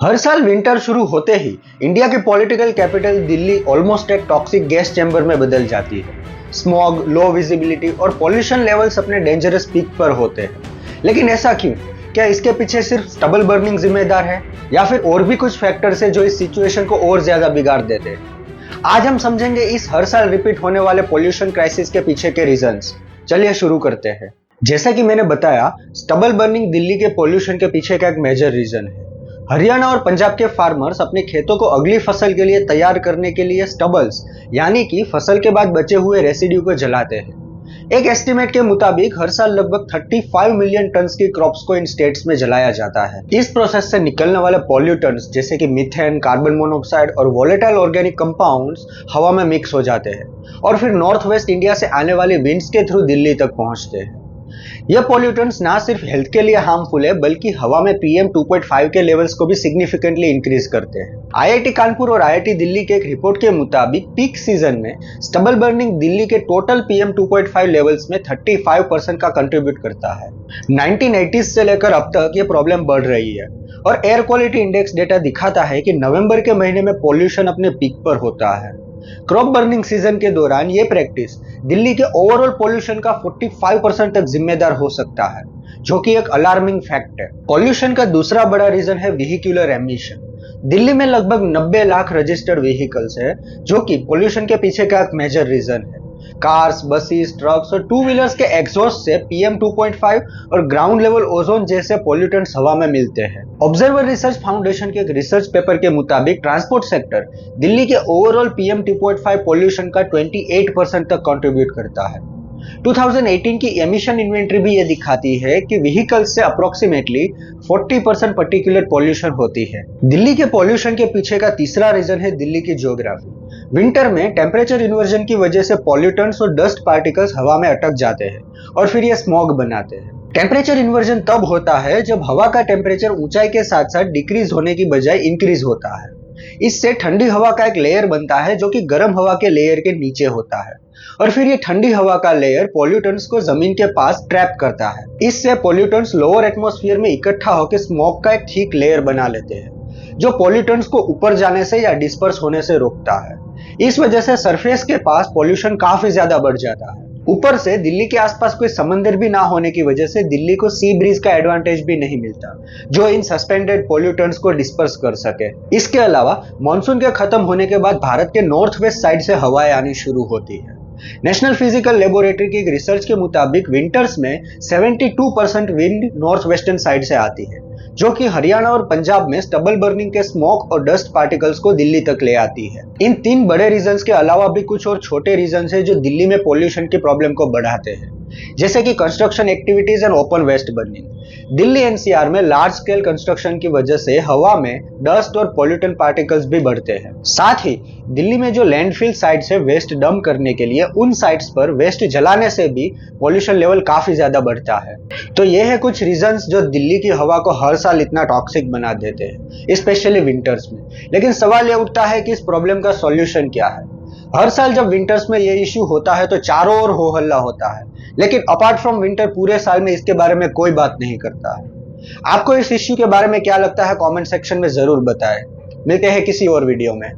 हर साल विंटर शुरू होते ही इंडिया की पॉलिटिकल कैपिटल दिल्ली ऑलमोस्ट एक टॉक्सिक गैस चैम्बर में बदल जाती है। स्मॉग, लो विजिबिलिटी और पॉल्यूशन लेवल्स अपने डेंजरस पीक पर होते हैं। लेकिन ऐसा क्यों? क्या इसके पीछे सिर्फ स्टबल बर्निंग जिम्मेदार है या फिर और भी कुछ फैक्टर्स है जो इस सिचुएशन को और ज्यादा बिगाड़ देते हैं? आज हम समझेंगे इस हर साल रिपीट होने वाले पॉल्यूशन क्राइसिस के पीछे के रीजंस। चलिए शुरू करते हैं। जैसा कि मैंने बताया, स्टबल बर्निंग दिल्ली के पॉल्यूशन के पीछे का एक मेजर रीजन है। हरियाणा और पंजाब के फार्मर्स अपने खेतों को अगली फसल के लिए तैयार करने के लिए स्टबल्स यानी कि फसल के बाद बचे हुए रेसिड्यू को जलाते हैं। एक एस्टिमेट के मुताबिक हर साल लगभग 35 मिलियन टन्स की क्रॉप्स को इन स्टेट्स में जलाया जाता है। इस प्रोसेस से निकलने वाले पॉल्यूटेंट्स जैसे कि मीथेन, कार्बन मोनोऑक्साइड और वोलेटाइल ऑर्गेनिक कंपाउंड्स हवा में मिक्स हो जाते हैं और फिर नॉर्थ वेस्ट इंडिया से आने वाली विंड्स के थ्रू दिल्ली तक पहुंचते हैं। यह पॉल्यूटेंट्स ना सिर्फ हेल्थ के लिए हार्मफुल है बल्कि हवा में PM 2.5 के लेवल्स को भी सिग्निफिकेंटली इंक्रीज करते हैं। IIT कानपुर और IIT दिल्ली के एक रिपोर्ट के मुताबिक पीक सीजन में स्टबल बर्निंग दिल्ली के टोटल PM 2.5 लेवल्स में 35% का कंट्रीब्यूट करता है। 1980s से लेकर अब तक ये प्रॉब्लम बढ़ रही है और एयर क्वालिटी इंडेक्स डेटा दिखाता है कि नवंबर के महीने में पॉल्यूशन अपने पीक पर होता है। क्रॉप बर्निंग सीजन के दौरान ये प्रैक्टिस दिल्ली के ओवरऑल पॉल्यूशन का 45% तक जिम्मेदार हो सकता है, जो कि एक अलार्मिंग फैक्ट है। पॉल्यूशन का दूसरा बड़ा रीजन है व्हीक्यूलर एमिशन। दिल्ली में लगभग 90 लाख रजिस्टर्ड व्हीकल्स है, जो कि पॉल्यूशन के पीछे का एक मेजर रीजन है। कार्स, बसेस, ट्रक्स और टू व्हीलर्स के एग्जॉस्ट से PM 2.5 और ग्राउंड लेवल ओजोन जैसे पॉल्यूटेंट्स हवा में मिलते हैं। ऑब्जर्वर रिसर्च फाउंडेशन के एक रिसर्च पेपर के मुताबिक ट्रांसपोर्ट सेक्टर दिल्ली के ओवरऑल PM 2.5 पॉल्यूशन का 28% तक कंट्रीब्यूट करता है। 2018 की एमिशन इन्वेंट्री भी ये दिखाती है कि व्हीकल्स से अप्रोक्सीमेटली 40% पर्टिकुलर पॉल्यूशन होती है। दिल्ली के पॉल्यूशन के पीछे का तीसरा रीजन है दिल्ली की ज्योग्राफी। विंटर में टेम्परेचर इन्वर्जन की वजह से पॉल्यूटेंट्स और डस्ट पार्टिकल्स हवा में अटक जाते हैं और फिर ये स्मॉग बनाते हैं। टेम्परेचर इन्वर्जन तब होता है जब हवा का टेम्परेचर ऊंचाई के साथ साथ डिक्रीज होने की बजाय इंक्रीज होता है। इससे ठंडी हवा का एक लेयर बनता है जो कि गर्म हवा के लेयर के नीचे होता है और फिर ये ठंडी हवा का लेयर पॉल्यूटेंट्स को जमीन के पास ट्रैप करता है। इससे पॉल्यूटेंट्स लोअर एटमॉस्फेयर में इकट्ठा होकर स्मोक का एक थिक लेयर बना लेते हैं, जो पॉल्यूटेंट्स को ऊपर जाने से या डिस्पर्स होने से रोकता है। इस वजह से सरफेस के पास पॉल्यूशन काफी ज्यादा बढ़ जाता है। ऊपर से दिल्ली के आसपास कोई समंदर भी ना होने की वजह से दिल्ली को सी ब्रीज का एडवांटेज भी नहीं मिलता, जो इन सस्पेंडेड पॉल्यूटेंट्स को डिस्पर्स कर सके। इसके अलावा मॉनसून के खत्म होने के बाद भारत के नॉर्थ वेस्ट साइड से हवाएं आनी शुरू होती है। नेशनल फिजिकल लेबोरेटरी की एक रिसर्च के मुताबिक विंटर्स में 72% विंड नॉर्थ वेस्टर्न साइड से आती है, जो कि हरियाणा और पंजाब में स्टबल बर्निंग के स्मोक और डस्ट पार्टिकल्स को दिल्ली तक ले आती है। इन तीन बड़े रीजंस के अलावा भी कुछ और छोटे रीजंस हैं जो दिल्ली में पॉल्यूशन की प्रॉब्लम को बढ़ाते हैं, जैसे कि construction activities and open waste burning. Delhi NCR में लार्ज स्केल कंस्ट्रक्शन की वजह से हवा में डस्ट और पॉल्यूटेंट पार्टिकल्स भी बढ़ते हैं। साथ ही दिल्ली में जो लैंडफिल साइट्स है वेस्ट डंप करने के लिए, उन साइट्स पर वेस्ट जलाने से भी पॉल्यूशन लेवल काफी ज्यादा बढ़ता है। तो ये है कुछ रीजंस जो दिल्ली की हवा को हर साल इतना टॉक्सिक बना देते हैं, स्पेशली विंटर्स में। लेकिन सवाल ये उठता है कि इस प्रॉब्लम का सॉल्यूशन क्या है। हर साल जब विंटर्स में ये इश्यू होता है तो चारों ओर हो हल्ला होता है, लेकिन अपार्ट फ्रॉम विंटर पूरे साल में इसके बारे में कोई बात नहीं करता है। आपको इस इश्यू के बारे में क्या लगता है कमेंट सेक्शन में जरूर बताएं। मिलते हैं किसी और वीडियो में।